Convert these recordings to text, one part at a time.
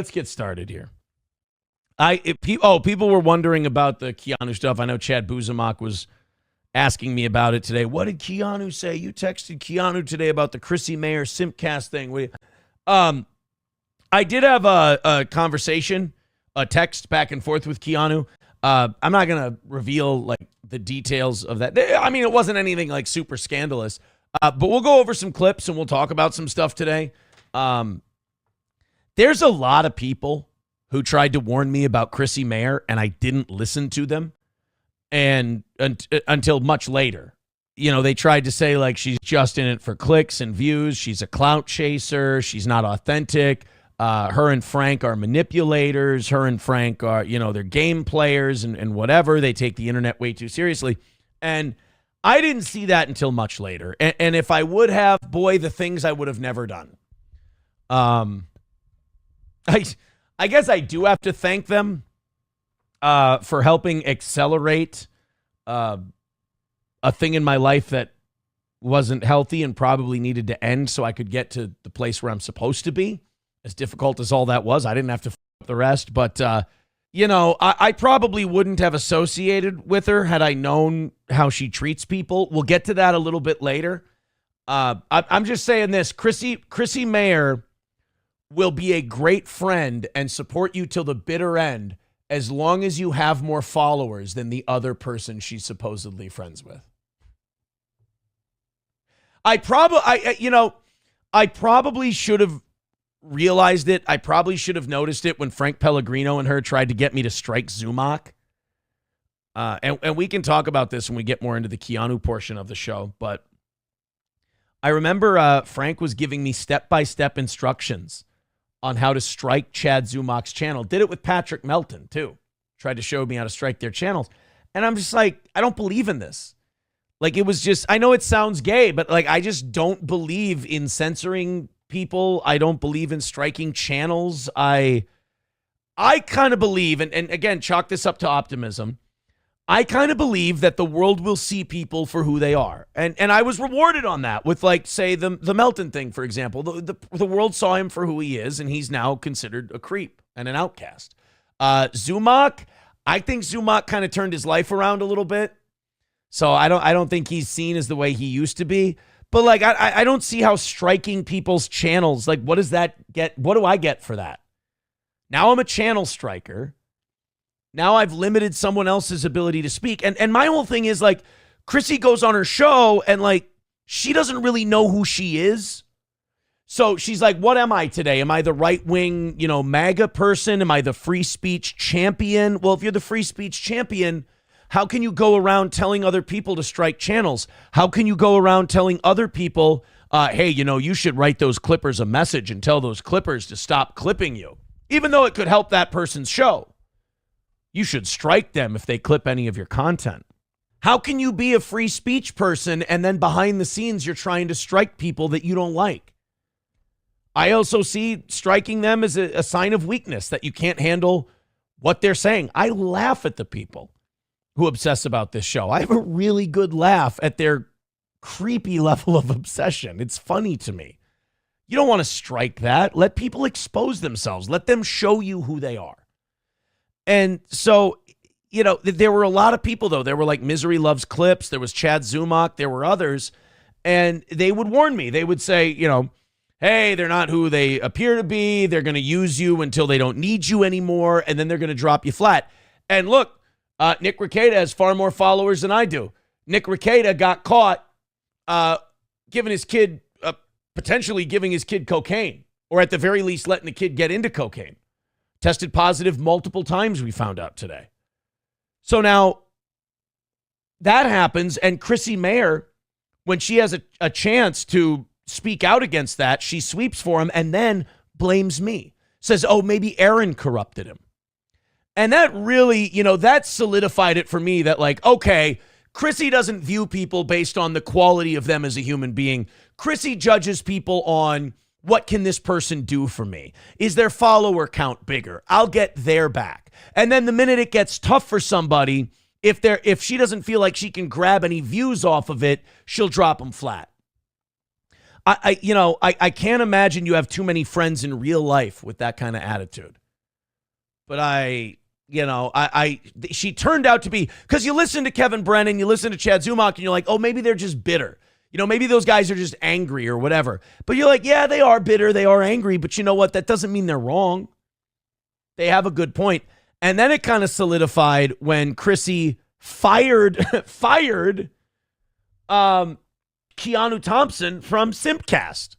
Let's get started here. People were wondering about the Keanu stuff. I know Chad Buzamac was asking me about it today. What did Keanu say? You texted Keanu today about the Chrissy Mayer Simp cast thing. I did have a conversation, a text back and forth with Keanu. I'm not going to reveal like the details of that. I mean, it wasn't anything like super scandalous, but we'll go over some clips and we'll talk about some stuff today. There's a lot of people who tried to warn me about Chrissy Mayer, and I didn't listen to them until much later. You know, they tried to say, like, she's just in it for clicks and views. She's a clout chaser. She's not authentic. Her and Frank are manipulators. Her and Frank are, they're game players and whatever. They take the internet way too seriously. And I didn't see that until much later. And if I would have, boy, the things I would have never done. I guess I do have to thank them for helping accelerate a thing in my life that wasn't healthy and probably needed to end so I could get to the place where I'm supposed to be. As difficult as all that was, I didn't have to f up the rest. But, I probably wouldn't have associated with her had I known how she treats people. We'll get to that a little bit later. I'm just saying this. Chrissy Mayer will be a great friend and support you till the bitter end as long as you have more followers than the other person she's supposedly friends with. I probably should have realized it. I probably should have noticed it when Frank Pellegrino and her tried to get me to strike Zumock. And we can talk about this when we get more into the Keanu portion of the show. But I remember Frank was giving me step-by-step instructions on how to strike Chad Zumock's channel. Did it with Patrick Melton, too. Tried to show me how to strike their channels. And I'm just like, I don't believe in this. Like, it was just, I know it sounds gay, but like, I just don't believe in censoring people. I don't believe in striking channels. I kind of believe, and again, chalk this up to optimism. I kind of believe that the world will see people for who they are. And I was rewarded on that with, like, say, the Melton thing, for example. The world saw him for who he is, and he's now considered a creep and an outcast. Zumock, I think Zumock kind of turned his life around a little bit. So I don't think he's seen as the way he used to be. But, like, I don't see how striking people's channels, like, what does that get? What do I get for that? Now I'm a channel striker. Now I've limited someone else's ability to speak. And my whole thing is, like, Chrissy goes on her show and, like, she doesn't really know who she is. So she's like, what am I today? Am I the right-wing, MAGA person? Am I the free speech champion? Well, if you're the free speech champion, how can you go around telling other people to strike channels? How can you go around telling other people, hey, you should write those clippers a message and tell those clippers to stop clipping you, even though it could help that person's show? You should strike them if they clip any of your content. How can you be a free speech person and then behind the scenes you're trying to strike people that you don't like? I also see striking them as a sign of weakness, that you can't handle what they're saying. I laugh at the people who obsess about this show. I have a really good laugh at their creepy level of obsession. It's funny to me. You don't want to strike that. Let people expose themselves. Let them show you who they are. And so, there were a lot of people, though. There were like Misery Loves Clips. There was Chad Zumock. There were others. And they would warn me. They would say, hey, they're not who they appear to be. They're going to use you until they don't need you anymore. And then they're going to drop you flat. And look, Nick Rekieta has far more followers than I do. Nick Rekieta got caught potentially giving his kid cocaine, or at the very least letting the kid get into cocaine. Tested positive multiple times, we found out today. So now that happens, and Chrissy Mayer, when she has a chance to speak out against that, she sweeps for him and then blames me. Says, oh, maybe Aaron corrupted him. And that really, that solidified it for me that, like, okay, Chrissy doesn't view people based on the quality of them as a human being. Chrissy judges people on, what can this person do for me? Is their follower count bigger? I'll get their back. And then the minute it gets tough for somebody, if she doesn't feel like she can grab any views off of it, she'll drop them flat. I can't imagine you have too many friends in real life with that kind of attitude. But she turned out to be, because you listen to Kevin Brennan, you listen to Chad Zumach, and you're like, oh, maybe they're just bitter. Maybe those guys are just angry or whatever. But you're like, yeah, they are bitter, they are angry, but you know what? That doesn't mean they're wrong. They have a good point. And then it kind of solidified when Chrissy fired Keanu Thompson from Simpcast.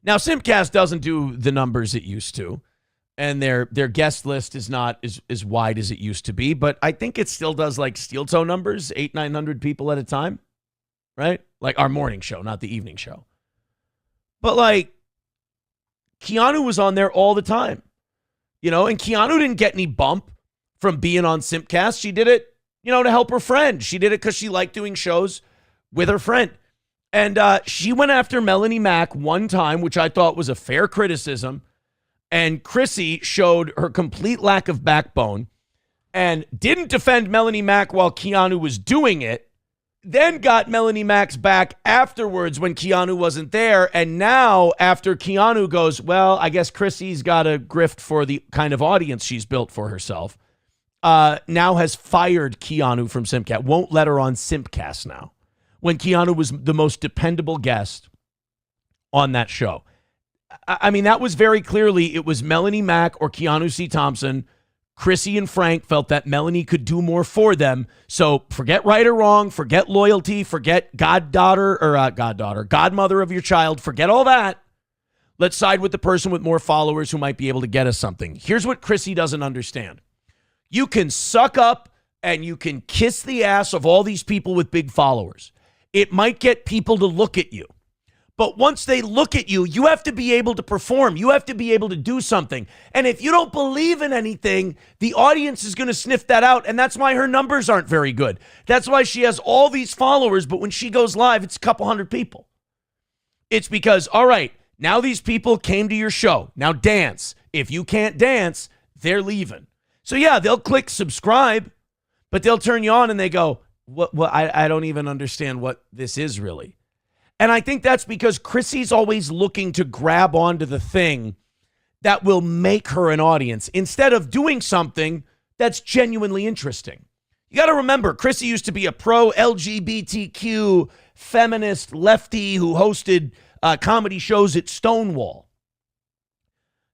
Now, Simpcast doesn't do the numbers it used to, and their guest list is not as wide as it used to be, but I think it still does like steel toe numbers, 800-900 people at a time, right? Like our morning show, not the evening show. But like, Keanu was on there all the time, and Keanu didn't get any bump from being on Simpcast. She did it, to help her friend. She did it because she liked doing shows with her friend. And she went after Melonie Mac one time, which I thought was a fair criticism. And Chrissy showed her complete lack of backbone and didn't defend Melonie Mac while Keanu was doing it. Then got Melonie Mac's back afterwards when Keanu wasn't there. And now after Keanu goes, well, I guess Chrissy's got a grift for the kind of audience she's built for herself. Now has fired Keanu from Simpcast. Won't let her on Simpcast now, when Keanu was the most dependable guest on that show. I mean, that was very clearly, it was Melonie Mac or Keanu C. Thompson. Chrissy and Frank felt that Melonie could do more for them. So forget right or wrong, forget loyalty, forget godmother of your child, forget all that. Let's side with the person with more followers who might be able to get us something. Here's what Chrissy doesn't understand. You can suck up and you can kiss the ass of all these people with big followers. It might get people to look at you. But once they look at you, you have to be able to perform. You have to be able to do something. And if you don't believe in anything, the audience is going to sniff that out. And that's why her numbers aren't very good. That's why she has all these followers, but when she goes live, it's a couple hundred people. It's because, all right, now these people came to your show. Now dance. If you can't dance, they're leaving. So yeah, they'll click subscribe, but they'll turn you on and they go, what I don't even understand what this is really. And I think that's because Chrissy's always looking to grab onto the thing that will make her an audience instead of doing something that's genuinely interesting. You got to remember, Chrissy used to be a pro-LGBTQ feminist lefty who hosted comedy shows at Stonewall.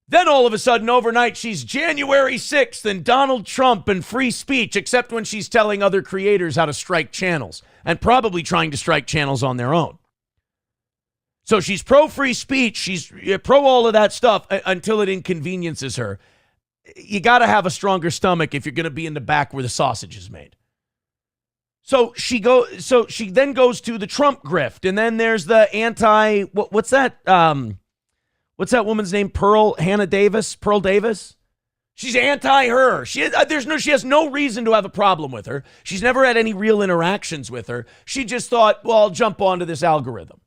Then all of a sudden, overnight, she's January 6th and Donald Trump and free speech, except when she's telling other creators how to strike channels and probably trying to strike channels on their own. So she's pro-free speech. She's pro all of that stuff until it inconveniences her. You got to have a stronger stomach if you're going to be in the back where the sausage is made. So she then goes to the Trump grift, and then there's the what's that? What's that woman's name? Pearl Davis. She's anti-her. She has no reason to have a problem with her. She's never had any real interactions with her. She just thought, well, I'll jump onto this algorithm.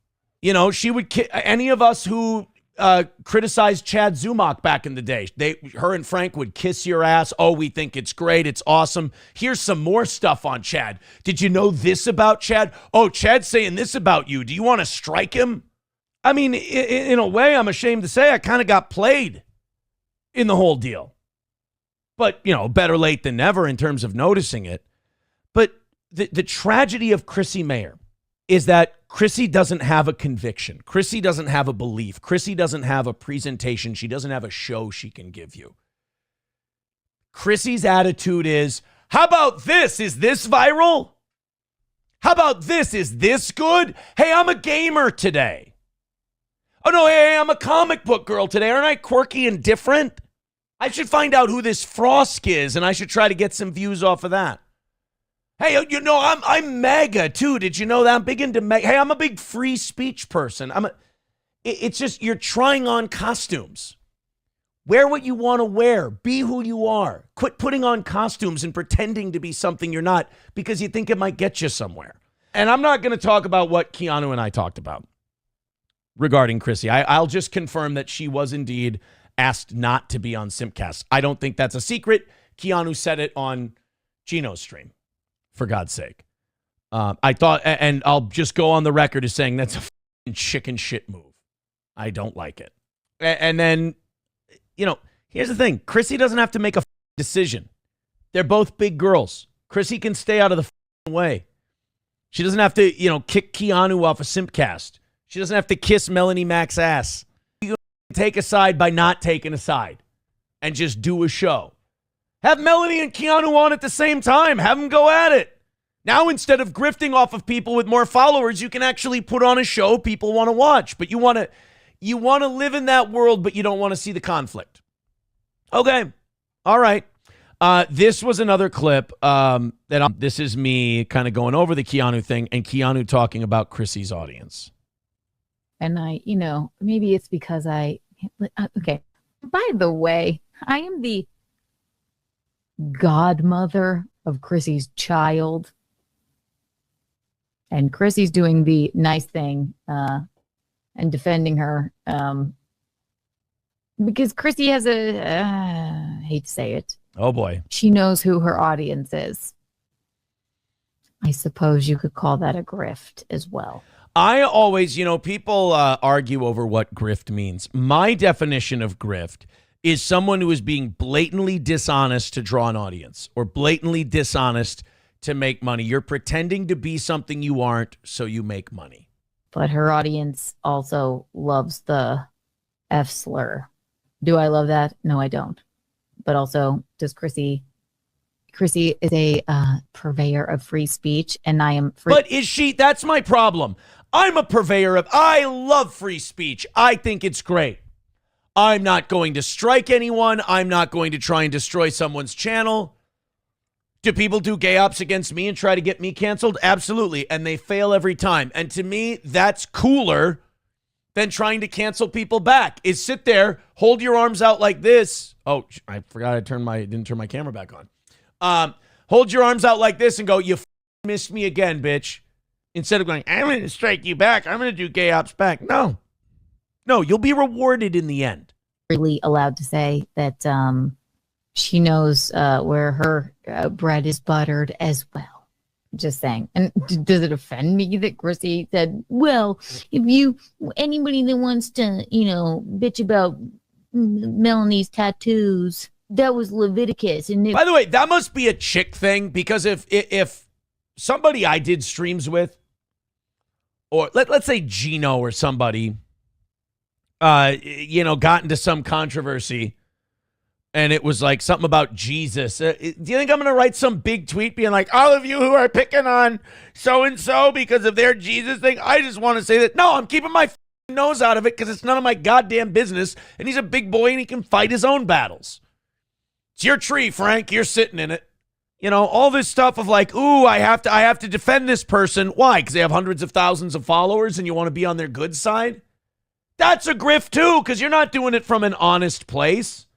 She would any of us who criticized Chad Zumach back in the day. Her and Frank would kiss your ass. Oh, we think it's great. It's awesome. Here's some more stuff on Chad. Did you know this about Chad? Oh, Chad's saying this about you. Do you want to strike him? I mean, in a way, I'm ashamed to say I kind of got played in the whole deal. But, better late than never in terms of noticing it. But the tragedy of Chrissy Mayer is that Chrissy doesn't have a conviction. Chrissy doesn't have a belief. Chrissy doesn't have a presentation. She doesn't have a show she can give you. Chrissy's attitude is, how about this? Is this viral? How about this? Is this good? Hey, I'm a gamer today. Oh, no, hey, I'm a comic book girl today. Aren't I quirky and different? I should find out who this Frosk is, and I should try to get some views off of that. Hey, I'm mega too. Did you know that? I'm big into mega. Hey, I'm a big free speech person. It's just you're trying on costumes. Wear what you want to wear. Be who you are. Quit putting on costumes and pretending to be something you're not because you think it might get you somewhere. And I'm not going to talk about what Keanu and I talked about regarding Chrissy. I'll just confirm that she was indeed asked not to be on Simpcast. I don't think that's a secret. Keanu said it on Gino's stream. For God's sake. I thought, and I'll just go on the record as saying that's a chicken shit move. I don't like it. And then, here's the thing. Chrissy doesn't have to make a decision. They're both big girls. Chrissy can stay out of the way. She doesn't have to, kick Keanu off a Simp cast. She doesn't have to kiss Melonie Mac's ass. You can take a side by not taking a side and just do a show. Have Melonie and Keanu on at the same time. Have them go at it. Now, instead of grifting off of people with more followers, you can actually put on a show people want to watch. But you want to live in that world, but you don't want to see the conflict. Okay. All right. This was another clip this is me kind of going over the Keanu thing and Keanu talking about Chrissy's audience. And maybe it's because okay. By the way, I am the godmother of Chrissy's child. And Chrissy's doing the nice thing and defending her because Chrissy has I hate to say it. Oh, boy. She knows who her audience is. I suppose you could call that a grift as well. I always, people argue over what grift means. My definition of grift is someone who is being blatantly dishonest to draw an audience or blatantly dishonest to make money. You're pretending to be something you aren't, so you make money. But her audience also loves the F slur. Do I love that? No, I don't. But also, does Chrissy is a purveyor of free speech, and I am free. But is she? That's my problem. I'm a purveyor of, I love free speech. I think it's great. I'm not going to strike anyone. I'm not going to try and destroy someone's channel. Do people do gay ops against me and try to get me canceled? Absolutely. And they fail every time. And to me, that's cooler than trying to cancel people back. Is sit there, hold your arms out like this. Oh, I forgot I didn't turn my camera back on. Hold your arms out like this and go, you missed me again, bitch. Instead of going, I'm going to strike you back. I'm going to do gay ops back. No, you'll be rewarded in the end. Really allowed to say that she knows where her bread is buttered as well. Just saying. And does it offend me that Chrissy said, well, if anybody that wants to, bitch about Melanie's tattoos, that was Leviticus. And by the way, that must be a chick thing, because if somebody I did streams with, or let's say Gino or somebody, got into some controversy, and it was like something about Jesus. Do you think I'm going to write some big tweet being like, all of you who are picking on so-and-so because of their Jesus thing? I just want to say that, no, I'm keeping my nose out of it because it's none of my goddamn business. And he's a big boy and he can fight his own battles. It's your tree, Frank. You're sitting in it. All this stuff of like, ooh, I have to defend this person. Why? Because they have hundreds of thousands of followers and you want to be on their good side? That's a grift too, because you're not doing it from an honest place.